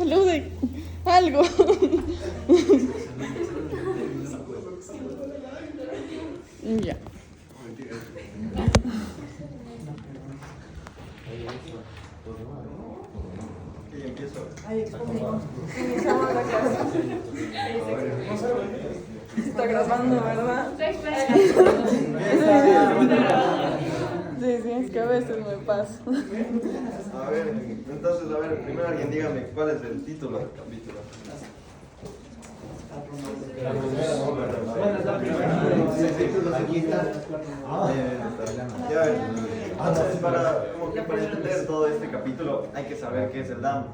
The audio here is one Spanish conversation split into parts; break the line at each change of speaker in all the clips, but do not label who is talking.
Saluden. Algo. Ya.
Y empiezo.
Iniciamos la clase. Está grabando, ¿verdad? Sí, es que a veces me pasa.
A ver, entonces, primero alguien dígame cuál es el título del capítulo.
Bueno, es la primera.
Aquí está. Ya ven. Entonces, para entender todo este capítulo, hay que saber qué es el Dhamma.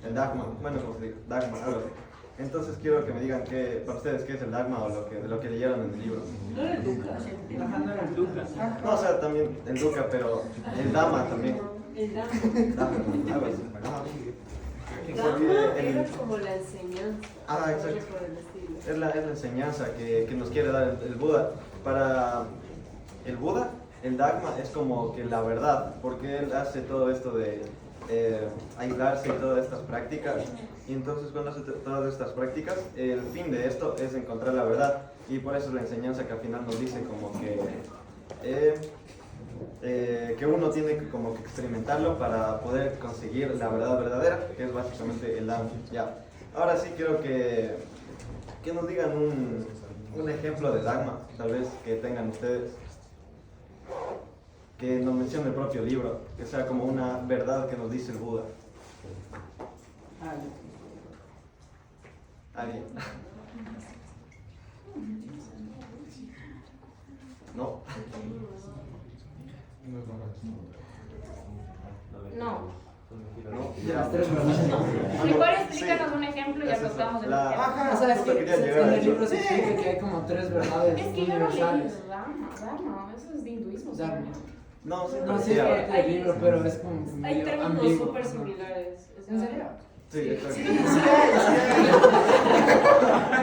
El Dhamma, bueno, como se dice, Dhamma, algo así. Entonces quiero que me digan para ustedes qué es el Dhamma o lo que leyeron en el libro.
No era el Duca. No era el Duca.
No, o sea, también el Dukkha, pero el Dhamma también.
El Dhamma.
Dhamma, algo así. Ajá.
Dhamma era como la enseñanza.
Ah, exacto.
Algo por el estilo.
Es la enseñanza que nos quiere dar el Buda. Para el Buda, el Dhamma es como que la verdad, porque él hace todo esto de aislarse y todas estas prácticas. Y entonces cuando hace todas estas prácticas, el fin de esto es encontrar la verdad. Y por eso es la enseñanza que al final nos dice como que uno tiene que como que experimentarlo para poder conseguir la verdad verdadera, que es básicamente el Dhamma. Ya. Ahora sí quiero que nos digan un ejemplo de Dhamma, tal vez que tengan ustedes, que nos mencione el propio libro, que sea como una verdad que nos dice el Buda. ¿Alguien? ¿No?
No.
¿No? Ya.
Mejor explícanos un ejemplo y aceptamos el ejemplo.
Ajá, o sea, es
justo
que
quería llegar
en
a
el
eso.
libro se explica que hay como tres verdades
Es que yo no leí
universales.
Dharma, eso es de hinduismo. ¿sí?
Dharma.
No, sí,
No, sí es
parecía.
parte del libro, pero es como
Hay
medio
términos
ambiguo.
súper similares. o sea,
¿En serio?
Sí, exacto.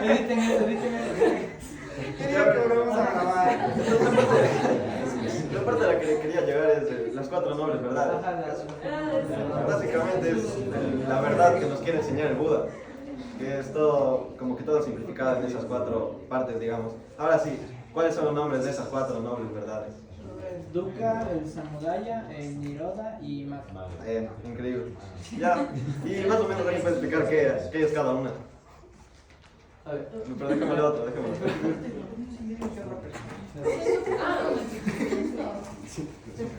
Editen eso.
Quería que volvamos a grabar. La parte a la que quería llegar es de las cuatro nobles verdades. Básicamente es la verdad que nos quiere enseñar el Buda, que es todo, como que todo simplificado en esas cuatro partes, digamos. Ahora sí, ¿cuáles son los nombres de esas cuatro nobles verdades?
El Dukkha, el Samudaya, el Nirodha y Magga.
Increíble. Ya, y más o menos alguien puede explicar qué es cada una.
A ver.
Pero déjame otro.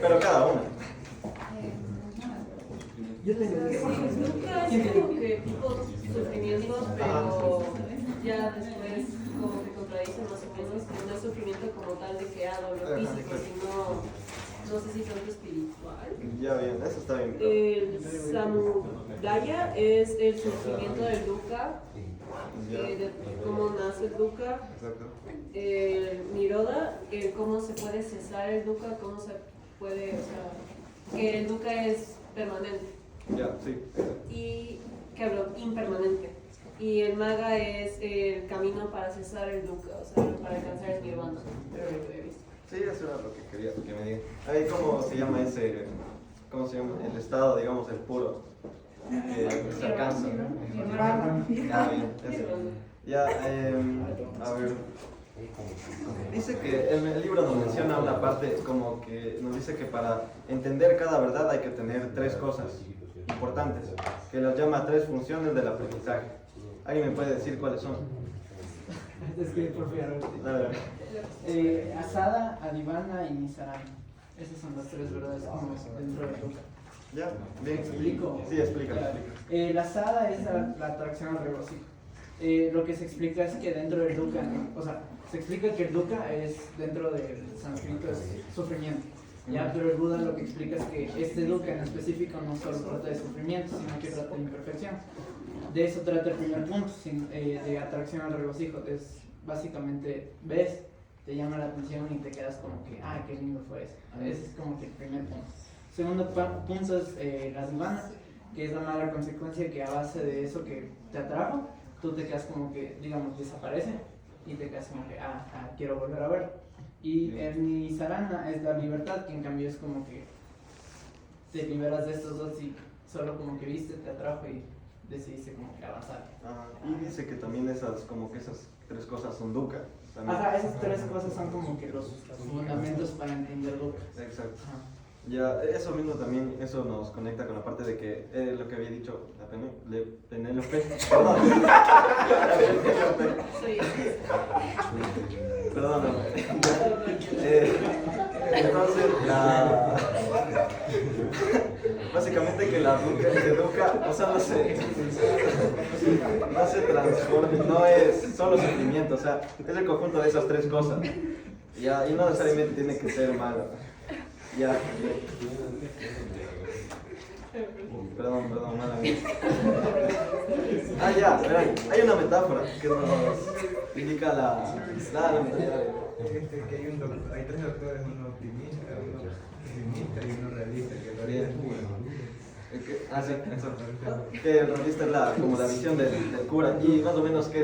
Pero cada una.
Yo tengo
Sí, nunca es como que tipo sufrimientos, pero ya después como que contradicen más o menos que no es sufrimiento como tal de que dolor físico, sino no sé si tanto espiritual.
Ya bien, eso está bien.
El samudaya es el sufrimiento del dukkha, de cómo nace el dukkha.
Exacto.
El nirodha, el cómo se puede cesar el dukkha, cómo se puede, o sea, que el dukkha es permanente.
Ya, sí.
Y que hablo impermanente. Y el maga es el camino para cesar el dukkha, o sea, para alcanzar el nirvana. Pero lo que he visto.
Sí, eso era lo que quería que me digan. Ahí, ¿cómo se llama ese? ¿Cómo se llama? El estado, digamos, el puro. Que se alcanza. Ya, bien, ese. Ya, a ver. Dice que el libro nos menciona una parte como que nos dice que para entender cada verdad hay que tener tres cosas importantes, que las llama tres funciones del aprendizaje. ¿Alguien me puede decir cuáles son?
Es que por favor.
Dale.
Asada, Adivana y Nisarana. Esas son las tres verdades como dentro del Dukkha.
¿Ya? Bien.
¿Explico?
Sí, explícalo.
La asada es la atracción al regocijo. Lo que se explica es que dentro del dukkha, o sea, se explica que el dukkha es dentro del sánscrito es sufrimiento. Ya, pero el Buda lo que explica es que este dukkha en específico no solo trata de sufrimiento, sino que trata de imperfección. De eso trata el primer punto, de atracción al regocijo. Es básicamente, ves, te llama la atención y te quedas como que, ah, qué lindo fue eso. Ese es como que el primer punto. Segundo punto es la adivana, que es la mala consecuencia que a base de eso que te atrajo, tú te quedas como que, digamos, desaparece y te quedas como que, quiero volver a verlo. Y el Nisarana es la libertad, que en cambio es como que te liberas de estos dos y solo como que viste, te atrajo y decidiste como que avanzar.
Y dice que también esas 3 cosas son dukkha. También.
Ajá, esas 3 cosas son como que los fundamentos para entender dukkha.
Exacto.
Ajá.
Ya, eso mismo también, eso nos conecta con la parte de que lo que había dicho la Penélope. Perdón.
Sí.
Perdóname. Entonces, básicamente que la dukkha, o sea, no se transforma, no es solo sentimiento, o sea, es el conjunto de esas 3 cosas. Ya, y no necesariamente tiene que ser malo. Ya. Perdón, mala mía. Ya, verán, hay una metáfora que nos indica la mentalidad.
Que hay 3 doctores, uno optimista, uno pesimista y uno realista, que lo haría
Sí, eso. Que el realista es como la visión del cura. Y más o menos, ¿qué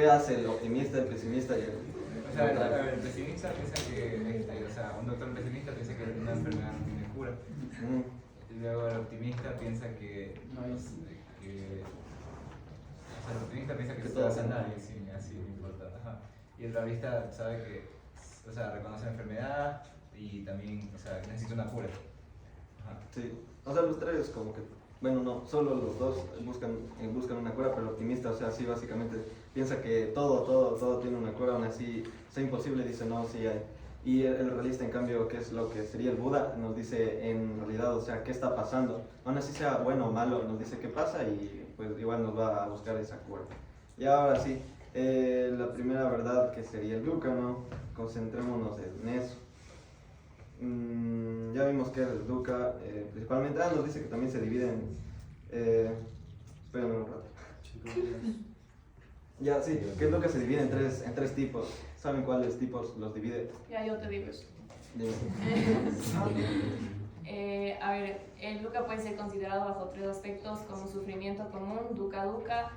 hace el optimista, el pesimista y el...
O sea, el pesimista piensa que, o sea, un doctor pesimista piensa que una enfermedad no tiene cura. Y luego el optimista piensa que
No es.
o sea, el optimista piensa que se va a sanar y sí, así no importa. Ajá. Y el realista sabe que, o sea, reconoce la enfermedad y también, o sea, necesita una cura. Ajá.
Sí, o sea, los 3 como que, bueno, no, solo los 2 buscan una cura, pero el optimista, o sea, sí, básicamente piensa que todo tiene una cura, aún así sea imposible, dice no, sí hay. Y el realista, en cambio, que es lo que sería el Buda, nos dice en realidad, o sea, qué está pasando. Aún así sea bueno o malo, nos dice qué pasa y pues igual nos va a buscar esa cura. Y ahora sí, la primera verdad que sería el dukkha, ¿no? Concentrémonos en eso. Ya vimos que el dukkha principalmente, nos dice que también se divide en... espérenme un rato. Ya, sí, que el dukkha se divide en tres tipos. ¿Saben cuáles tipos los divide?
Ya yo te digo eso.
Dime.
A ver, el dukkha puede ser considerado bajo 3 aspectos como sufrimiento común, dukkha dukkha,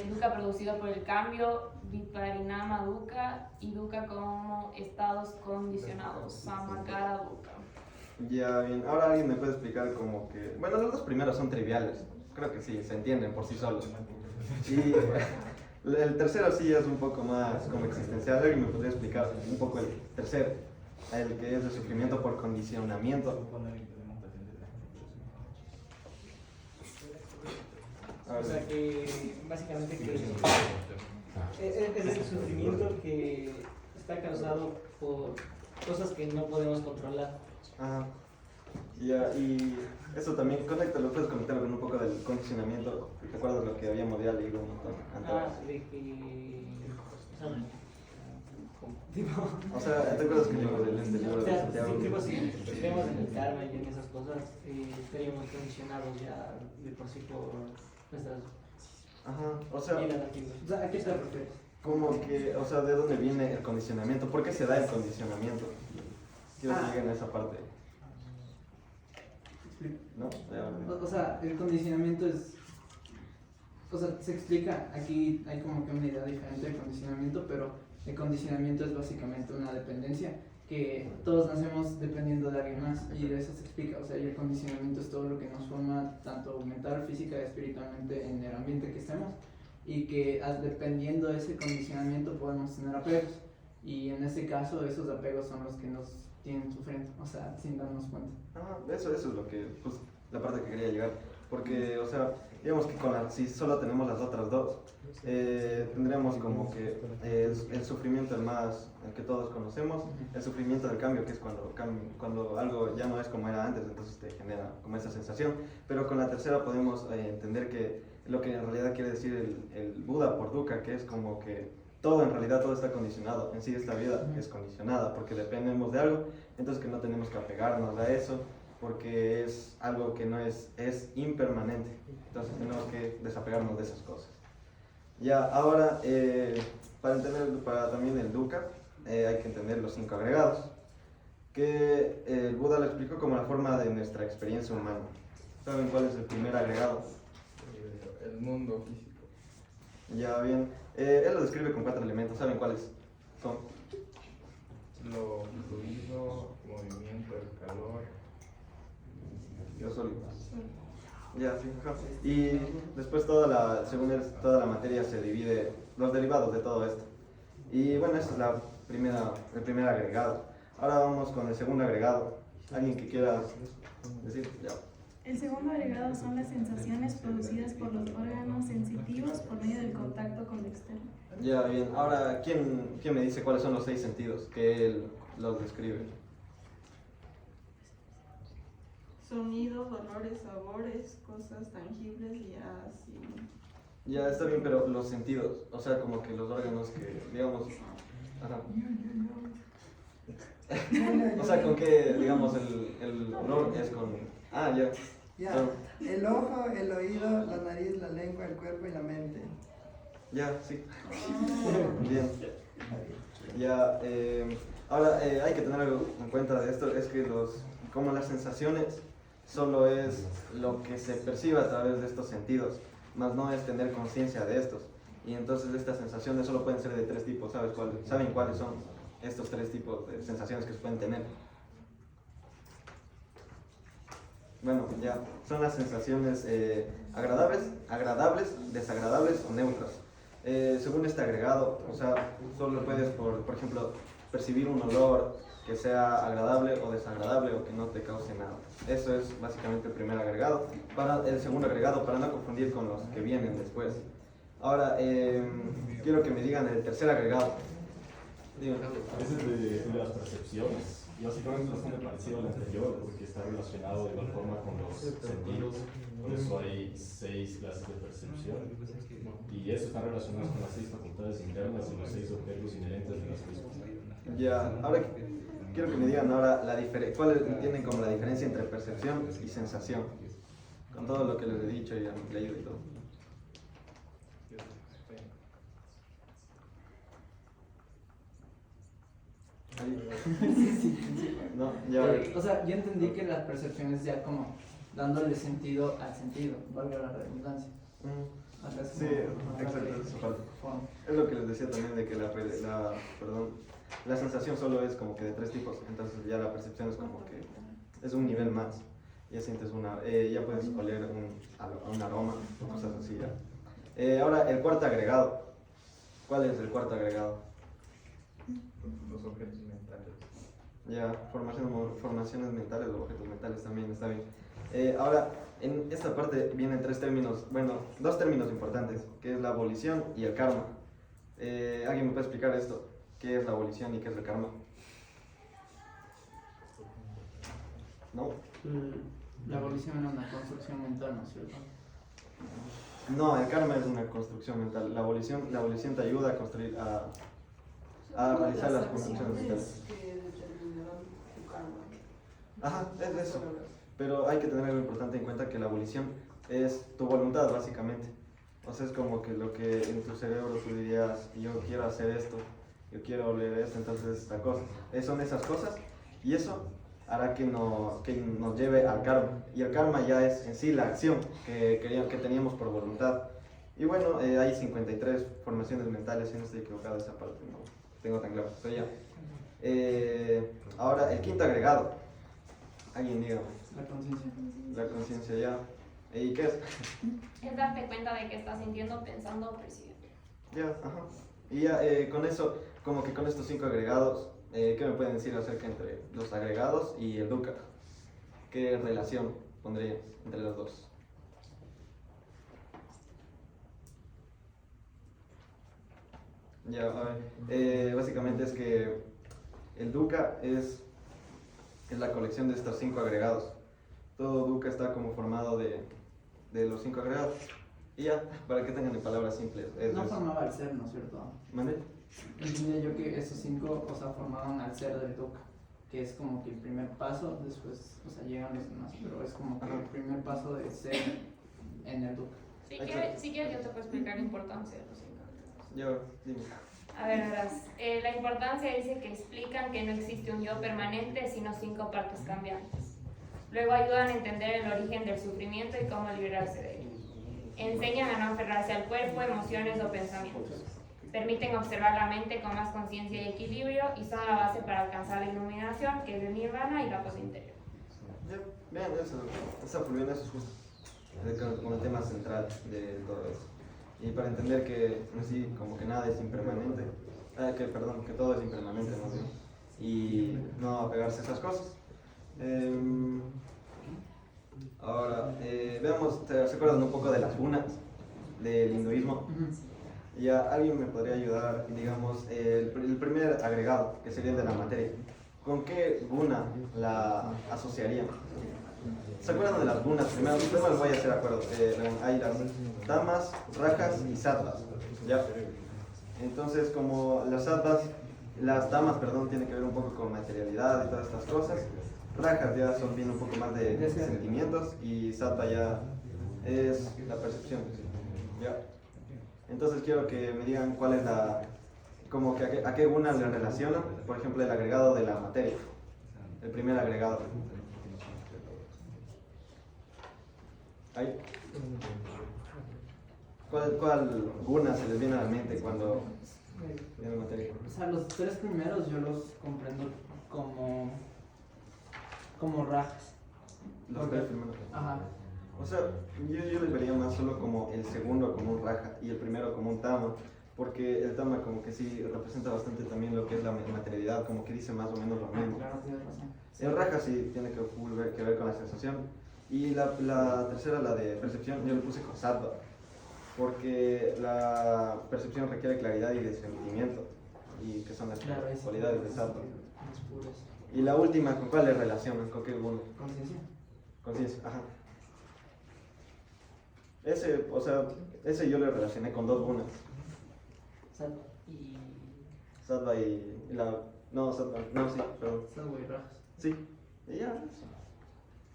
dukkha producido por el cambio, viparinama dukkha y dukkha como estados condicionados, samagara dukkha.
Ya, bien. Ahora alguien me puede explicar como que... Bueno, los 2 primeros son triviales. Creo que sí, se entienden por sí solos. Y el tercero sí es un poco más como existencial. ¿Alguien me podría explicar un poco el tercero? El que es de sufrimiento por condicionamiento.
O sea que básicamente que es el sufrimiento que está causado por cosas que no podemos controlar.
Ajá. Ya, y eso también, conéctalo, puedes conectarlo con un poco del condicionamiento. ¿Te acuerdas lo que habíamos ya leído un montón antes?
De que...
O sea, ¿te acuerdas que leímos este libro
O
de
sea,
Santiago?
si creemos en el karma y en esas cosas, estaríamos condicionados ya de por sí por nuestras
Ajá, o sea,
vidas antiguas. O sea, ¿a qué te refieres?
como que, o sea, ¿de dónde viene el condicionamiento? ¿Por qué se da el condicionamiento? Quiero que lleguen a esa parte. ¿No?
O sea, el condicionamiento es... O sea, se explica, aquí hay como que una idea diferente del condicionamiento, pero el condicionamiento es básicamente una dependencia, que todos nacemos dependiendo de alguien más, y de eso se explica. O sea, y el condicionamiento es todo lo que nos forma, tanto mental, física y espiritualmente, en el ambiente que estemos, y que dependiendo de ese condicionamiento podemos tener apegos, y en este caso esos apegos son los que nos tienen sufriendo, o sea, sin darnos cuenta.
Eso es lo que, pues, la parte que quería llegar. Porque, o sea, digamos que si solo tenemos las otras 2, tendríamos como que el sufrimiento el que todos conocemos, el sufrimiento del cambio, que es cuando algo ya no es como era antes, entonces te genera como esa sensación. Pero con la tercera podemos entender que lo que en realidad quiere decir el Buda por dukkha, que es como que en realidad todo está condicionado, en sí esta vida es condicionada porque dependemos de algo, entonces que no tenemos que apegarnos a eso porque es algo que no es impermanente, entonces tenemos que desapegarnos de esas cosas. Ya, ahora, para también el dukkha, hay que entender los 5 agregados, que el Buda lo explicó como la forma de nuestra experiencia humana. ¿Saben cuál es el primer agregado?
El mundo físico.
Ya, bien. Él lo describe con 4 elementos. ¿Saben cuáles son?
Lo fluido, movimiento, el calor.
Yo sólido. Ya, sí, ajá. Y después según toda la materia se divide los derivados de todo esto. Y bueno, ese es el primer agregado. Ahora vamos con el segundo agregado. ¿Alguien que quiera decir? Ya.
El segundo agregado son las sensaciones producidas por los órganos sensitivos por medio del contacto con lo externo.
Ya, bien. Ahora, ¿quién me dice cuáles son los 6 sentidos que él los describe?
Sonidos, olores, sabores, cosas tangibles y así.
Ya, está bien, pero los sentidos, o sea, como que los órganos que, digamos... Ajá. O sea, con que, digamos, el olor es con... Ah, ya.
Ya,
Claro.
el ojo, el oído, la nariz, la lengua, el cuerpo y la mente.
Ya, sí. Bien. Ya, ahora hay que tener algo en cuenta de esto, es que como las sensaciones solo es lo que se percibe a través de estos sentidos, más no es tener conciencia de estos. Y entonces estas sensaciones solo pueden ser de 3 tipos, ¿saben cuáles son estos 3 tipos de sensaciones que se pueden tener? Bueno, ya, son las sensaciones agradables, desagradables o neutras. Según este agregado, o sea, solo puedes, por ejemplo, percibir un olor que sea agradable o desagradable o que no te cause nada. Eso es básicamente el primer agregado. Para el segundo agregado, para no confundir con los que vienen después. Ahora, quiero que me digan el tercer agregado. Díganme.
Ese es de las percepciones. Y básicamente es bastante parecido al anterior porque está relacionado de igual forma con los sentidos. Por eso hay 6 clases de percepción. Y eso está relacionado con las 6 facultades internas y los 6 objetos inherentes de las mismas.
Ya, ahora quiero que me digan ahora cuál entienden como la diferencia entre percepción y sensación. Con todo lo que les he dicho y han leído y todo. No, ya.
O sea, yo entendí que las percepciones ya como dándole sentido al sentido, valga la redundancia. O sea, es
Sí,
como
exacto, eso falta.
forma.
Es lo que les decía también de que la sensación solo es como que de 3 tipos, entonces ya la percepción es como que es un nivel más. Ya sientes ya puedes oler un aroma o cosas así ya. Ahora, el cuarto agregado. ¿Cuál es el cuarto agregado?
Los objetos mentales.
Ya, formaciones mentales o objetos mentales también, está bien. Ahora, en esta parte vienen 2 términos importantes, que es la abolición y el karma. ¿Alguien me puede explicar esto? ¿Qué es la abolición y qué es el karma? ¿No?
La abolición era una construcción mental, ¿no es cierto?
No, el karma es una construcción mental. La abolición te ayuda a construir, a realizar las construcciones mentales.
Que determinarán tu karma.
Ajá, es eso. Pero hay que tener algo importante en cuenta, que la abolición es tu voluntad, básicamente. O sea, es como que lo que en tu cerebro tú dirías, yo quiero hacer esto, yo quiero oler esto, entonces esta cosa. Son esas cosas, y eso hará que nos lleve al karma. Y el karma ya es en sí la acción que teníamos por voluntad. Y bueno, hay 53 formaciones mentales, si no estoy equivocado, esa parte no tengo tan claro. Pero ya. Ahora, el quinto agregado. Alguien diga.
La conciencia.
La conciencia, ya. ¿Y qué es?
Es darte cuenta de que estás sintiendo, pensando o percibiendo.
Ya, ajá. Y ya con eso, como que con estos 5 agregados, ¿qué me pueden decir acerca entre los agregados y el dukkha? ¿Qué relación pondría entre los dos? Ya, a ver. Básicamente es que el dukkha es la colección de estos 5 agregados. Todo dukkha está como formado de los 5 agregados. Y ya, para que tengan en palabras simples.
No formaba el ser, ¿no es cierto?
¿Mande?
Entendía yo que esos 5, o sea, formaban al ser del dukkha, que es como que el primer paso, después, o sea, llegan los demás, pero es como que el primer paso de ser en el dukkha.
Si quieres yo te puedo explicar la importancia de los 5 agregados.
Yo, dime.
A ver, verás, la importancia dice que explican que no existe un yo permanente, sino 5 partes cambiantes. Luego ayudan a entender el origen del sufrimiento y cómo liberarse de él. Enseñan a no aferrarse al cuerpo, emociones o pensamientos. Permiten observar la mente con más conciencia y equilibrio y son la base para alcanzar la iluminación, que es el nirvana y la paz interior.
Ya, vean eso, está muy bien, eso es justo. como el tema central de todo eso. Y para entender que en sí como que nada es impermanente, que todo es impermanente, ¿no? Y no apegarse a esas cosas. Ahora, veamos, ¿se acuerdan un poco de las gunas del hinduismo? Ya, alguien me podría ayudar, digamos, el primer agregado, que sería el de la materia. ¿Con qué guna la asociarían? ¿Se acuerdan de las gunas? Primero les voy a hacer acuerdo. Hay las damas, rajas y sattvas, ¿ya? Entonces, como las damas, tienen que ver un poco con materialidad y todas estas cosas. Rajas ya vienen un poco más de sentimientos y sattva ya es la percepción, ¿ya? Entonces quiero que me digan cuál es como que a qué guna le relacionan, por ejemplo, el agregado de la materia, el primer agregado. ¿Ahí? ¿Cuál guna se les viene a la mente cuando viene materia?
O sea, los tres primeros yo los comprendo como rajas.
Los tres primeros.
Ajá.
O sea, yo les vería más solo como el segundo como un raja y el primero como un tama, porque el tama como que sí representa bastante también lo que es la materialidad, como que dice más o menos lo mismo.
Claro, tienes razón.
El raja sí tiene que ver con la sensación. Y la tercera, la de percepción, yo le puse con sattva, porque la percepción requiere claridad y discernimiento, y que son las cualidades de sattva. Y la última, ¿con cuál le relacionan? ¿Con qué guna?
Conciencia.
Conciencia, ajá. Ese yo le relacioné con dos gunas. Sattva y la... No, sattva, no, sí, perdón.
Sattva y rajas.
Sí, y ya.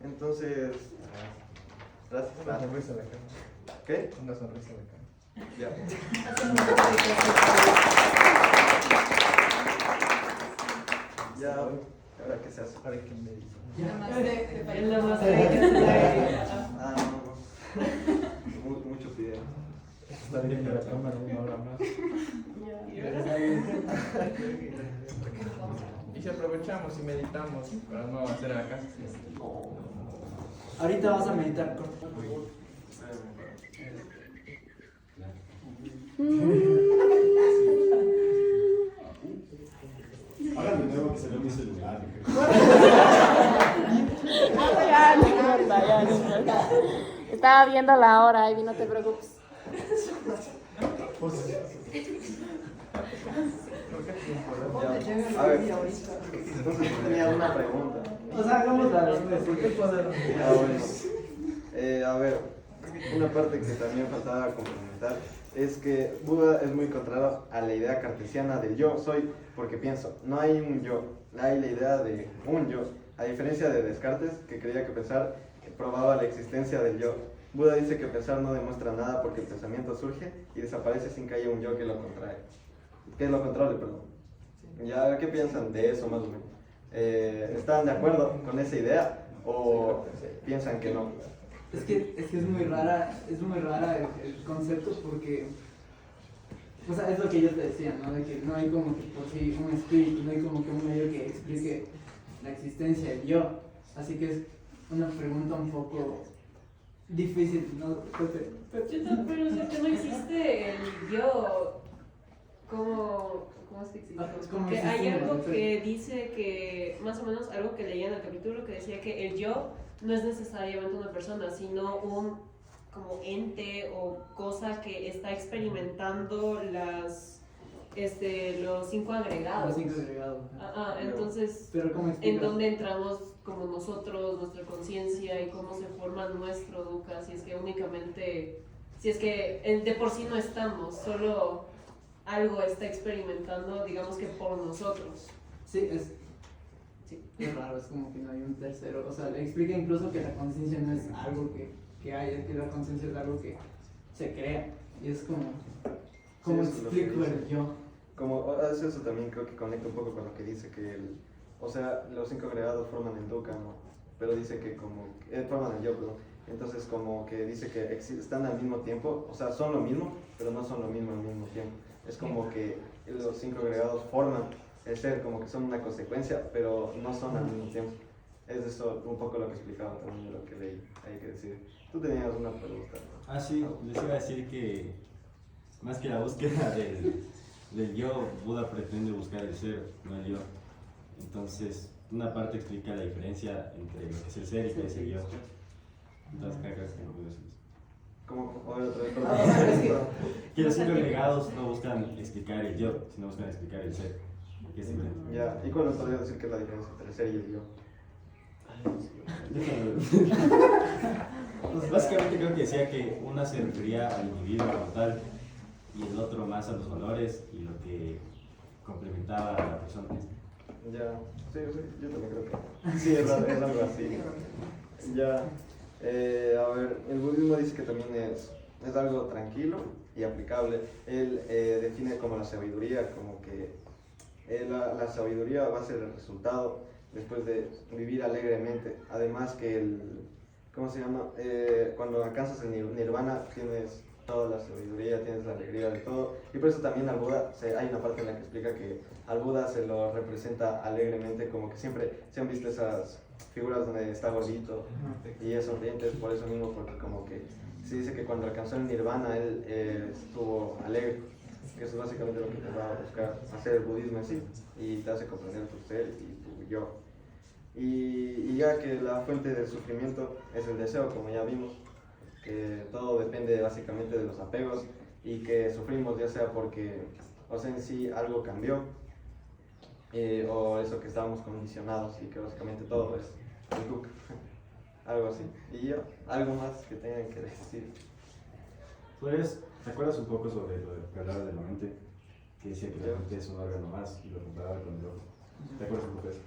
Entonces... Gracias.
Una sonrisa de cara.
¿Qué?
Una sonrisa de cara.
Ya. Ya, ¿ahora qué se hace?
Ahora que me dice.
Ah, no. Mucho pide.
Está bien la cámara una hora más. Y si aprovechamos y meditamos para no hacer acá.
Ahorita vas a meditar con...
Hagan de nuevo que se ve mi celular.
Ya, no importa, ya, no importa. Estaba viendo la hora, Ivy, no te preocupes.
Ya, a ver, entonces tenía una pregunta.
O sea, hagamos la ¿por qué poder?
A ver, una parte que también faltaba complementar es que Buda es muy contrario a la idea cartesiana del yo soy porque pienso. No hay un yo, hay la idea de un yo. A diferencia de Descartes, que creía que pensar probaba la existencia del yo. Buda dice que pensar no demuestra nada porque el pensamiento surge y desaparece sin que haya un yo que lo contrae. Que lo controle, perdón. ¿Ya qué piensan de eso más o menos? ¿Están de acuerdo con esa idea o piensan que no?
Es que es muy rara el concepto porque, o sea, es lo que yo te decía, ¿no? De que no hay como que por sí un espíritu, no hay como que un medio que explique la existencia del yo. Así que es una pregunta un poco difícil, ¿no?
Pero o sea, que no existe el yo, ¿cómo es que existe? Porque hay algo que dice que, más o menos algo que leía en el capítulo que decía que el yo no es necesariamente una persona, sino un como ente o cosa que está experimentando los 5 agregados.
Los 5 agregados.
Entonces,
pero ¿cómo
¿en dónde entramos como nosotros, nuestra conciencia y cómo se forma nuestro dukkha? Si es que únicamente, si es que de por sí no estamos, solo algo está experimentando, digamos que por nosotros.
Sí, es raro, es como que no hay un tercero. O sea, le explica incluso que la conciencia no es algo que hay, que la conciencia es algo que se crea. Y es como, ¿cómo explico el yo?
Como, eso también creo que conecta un poco con lo que dice que los 5 agregados forman el dukkha, ¿no? Pero dice que forman el yo, perdón. Entonces como que dice que están al mismo tiempo, o sea, son lo mismo, pero no son lo mismo al mismo tiempo. Es como que los 5 agregados forman el ser, como que son una consecuencia, pero no son al mismo tiempo. Es eso un poco lo que explicaba también, lo que leí, hay que decir. Tú tenías una pregunta.
Ah, sí, les iba a decir que más que la búsqueda del yo, Buda pretende buscar el ser, no el yo. Entonces, una parte explica la diferencia entre lo que es el ser y lo que es el yo. Entonces, creo que no puedo decir eso.
¿Cómo? A ver, otra vez.
Que los 5 agregados no buscan explicar el yo, sino buscan explicar el ser, que es diferente.
Ya, ¿y cuál podría decir que es la diferencia entre el ser y el yo?
Pues básicamente creo que decía que una se refería al individuo como tal y el otro más a los valores y lo que complementaba a la persona.
Ya, sí, yo también creo que sí, es algo así. Ya, a ver, el budismo dice que también es algo tranquilo y aplicable. Él define como la sabiduría, como que la sabiduría va a ser el resultado después de vivir alegremente. Además que ¿cómo se llama? Cuando alcanzas el nirvana tienes toda la sabiduría, tienes la alegría de todo. Y por eso también al Buda, hay una parte en la que explica que al Buda se lo representa alegremente, como que siempre se han visto esas figuras donde está gordito y es sonriente, por eso mismo, porque como que se dice que cuando alcanzó el nirvana él estuvo alegre, que eso es básicamente lo que te va a buscar hacer el budismo en sí, y te hace comprender tu ser y tu yo. Y ya que la fuente del sufrimiento es el deseo, como ya vimos, que todo depende básicamente de los apegos y que sufrimos ya sea porque, o sea, en sí algo cambió o eso que estábamos condicionados y que básicamente todo es el dukkha, algo así. Y yo, algo más que tengan que decir.
Pues, ¿te acuerdas un poco sobre lo que hablaba de la mente? Que decía que la mente es un órgano más y lo comparaba con el ojo. ¿Te acuerdas un poco de eso?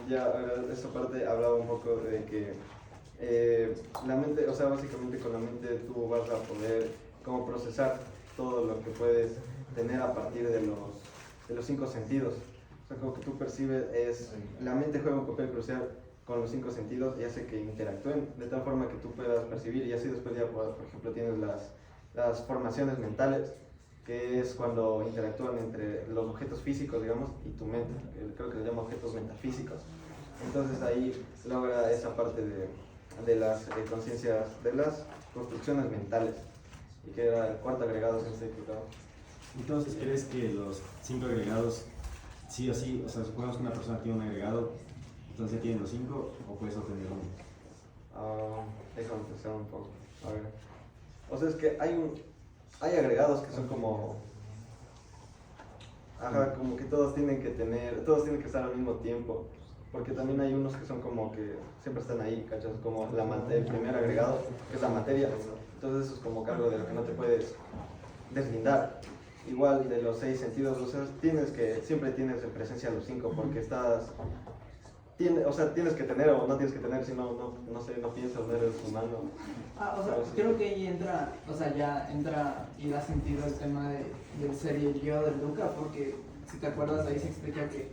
Ya, ahora, esa parte hablaba un poco de que la mente, o sea, básicamente con la mente tú vas a poder como procesar todo lo que puedes tener a partir de los 5 sentidos. O sea, como que tú percibes, la mente juega un papel crucial con los 5 sentidos y hace que interactúen de tal forma que tú puedas percibir, y así después ya, por ejemplo, tienes las formaciones mentales, que es cuando interactúan entre los objetos físicos, digamos, y tu mente, que creo que se llama objetos metafísicos. Entonces ahí logra esa parte de las conciencias, de las construcciones mentales, y que era el 4º agregado científico.
Entonces, ¿crees que los 5 agregados, sí o sí, o sea, supongamos que una persona tiene un agregado, entonces tiene los 5 o puedes obtener uno?
Déjame pensar un poco. A ver. O sea, es que hay agregados que son como... Ajá, como que todos tienen que estar al mismo tiempo. Porque también hay unos que son como que siempre están ahí, ¿cachas? Como el primer agregado, que es la materia. Entonces eso es como algo de lo que no te puedes deslindar. Igual de los 6 sentidos, o sea, siempre tienes en presencia los 5 porque tienes que tener o no tienes que tener, si no sé, no piensas, no eres humano.
O sea, creo que ahí entra, o sea, ya entra y da sentido el tema del ser y el yo del dukkha, porque si te acuerdas ahí se explica que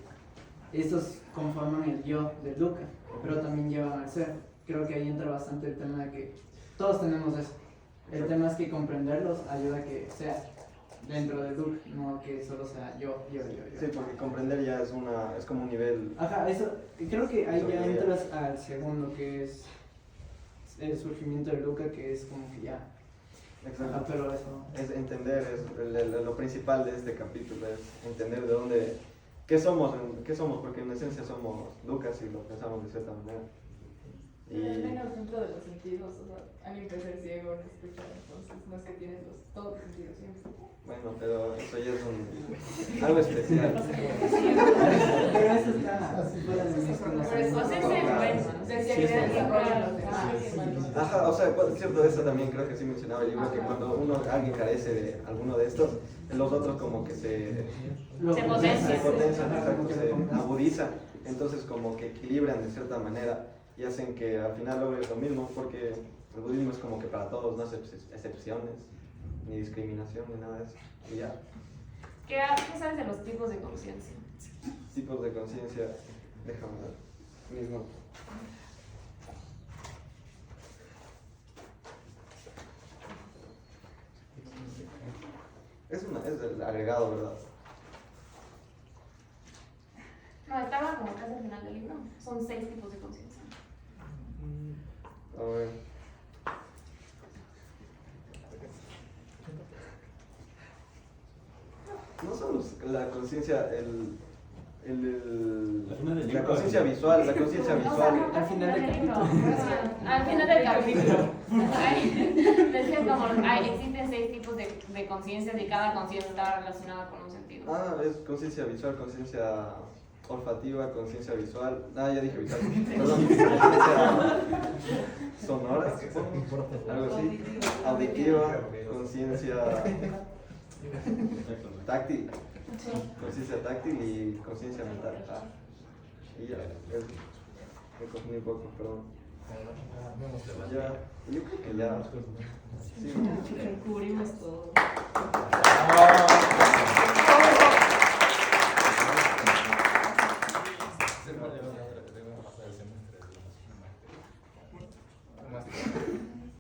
estos conforman el yo del dukkha, pero también llevan al ser. Creo que ahí entra bastante el tema de que todos tenemos eso. El tema es que comprenderlos ayuda a que sea dentro del dukkha, no que solo sea yo.
Sí, porque comprender ya es como un nivel...
Ajá, eso, creo que ahí ya entras al segundo, que es el surgimiento del dukkha, que es como que ya...
Exacto.
Ajá, pero eso...
Es entender, lo principal de este capítulo es entender de dónde... ¿Qué somos? Porque en esencia somos dukkha's y lo pensamos de cierta manera.
Tengas dentro de los sentidos, o sea, alguien puede ser ciego, no escuchar, entonces no es que tienen todos los sentidos siempre.
Bueno, pero eso ya es algo especial.
Pero eso está fuera de mis conocimientos.
Ajá, o sea, cierto, eso también creo que sí mencionaba el libro, que cuando alguien carece de alguno de estos, los otros como que se potencian, exacto, se agudizan, entonces como que equilibran de cierta manera y hacen que al final logres lo mismo, porque el budismo es como que para todos, no hace excepciones, ni discriminación, ni nada de eso. Y ya.
¿Qué sabes de los tipos de conciencia?
Tipos de conciencia, déjame ver, mismo. Es el agregado, ¿verdad?
No, estaba como casi al final del libro. Son 6 tipos de conciencia.
A ver. pues la conciencia, la
libro.
conciencia visual, la conciencia visual.
Al final del capítulo.
Al final del capítulo. Decía como, existen 6 tipos de conciencias y cada conciencia está relacionada con un sentido.
Ah, es conciencia visual, conciencia olfativa, conciencia visual. Ah, ya dije visual. Perdón, conciencia sonora, supongo, algo así. Auditiva, conciencia táctil. Conciencia táctil y conciencia mental. Ah, y ya, me confundí un poco, perdón. Ya, yo creo que ya. Sí.
Cubrimos todo.
Ah.